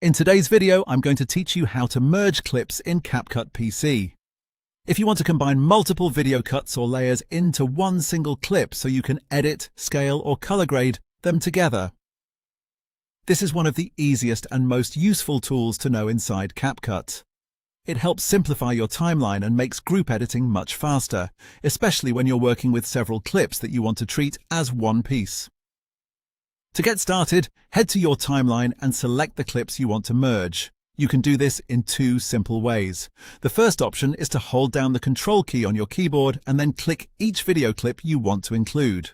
In today's video, I'm going to teach you how to merge clips in CapCut PC. If you want to combine multiple video cuts or layers into one single clip so you can edit, scale, or color grade them together. This is one of the easiest and most useful tools to know inside CapCut. It helps simplify your timeline and makes group editing much faster, especially when you're working with several clips that you want to treat as one piece. To get started, head to your timeline and select the clips you want to merge. You can do this in two simple ways. The first option is to hold down the Control key on your keyboard and then click each video clip you want to include.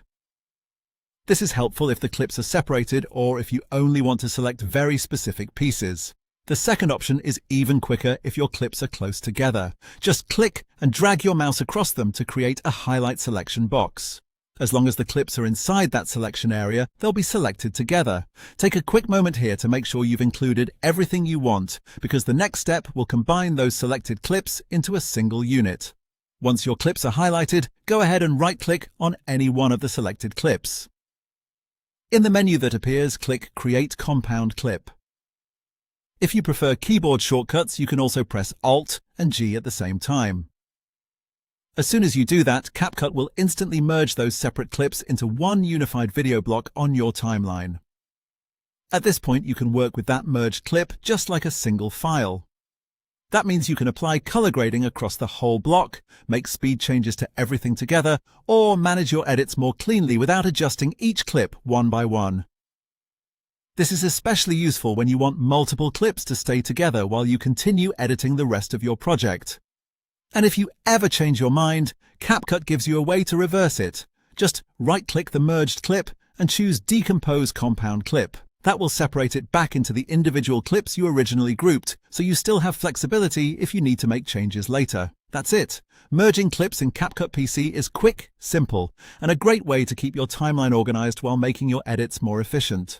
This is helpful if the clips are separated or if you only want to select very specific pieces. The second option is even quicker if your clips are close together. Just click and drag your mouse across them to create a highlight selection box. As long as the clips are inside that selection area, they'll be selected together. Take a quick moment here to make sure you've included everything you want, because the next step will combine those selected clips into a single unit. Once your clips are highlighted, go ahead and right-click on any one of the selected clips. In the menu that appears, click Create Compound Clip. If you prefer keyboard shortcuts, you can also press Alt and G at the same time. As soon as you do that, CapCut will instantly merge those separate clips into one unified video block on your timeline. At this point, you can work with that merged clip just like a single file. That means you can apply color grading across the whole block, make speed changes to everything together, or manage your edits more cleanly without adjusting each clip one by one. This is especially useful when you want multiple clips to stay together while you continue editing the rest of your project. And if you ever change your mind, CapCut gives you a way to reverse it. Just right-click the merged clip and choose Decompose Compound Clip. That will separate it back into the individual clips you originally grouped, so you still have flexibility if you need to make changes later. That's it. Merging clips in CapCut PC is quick, simple, and a great way to keep your timeline organized while making your edits more efficient.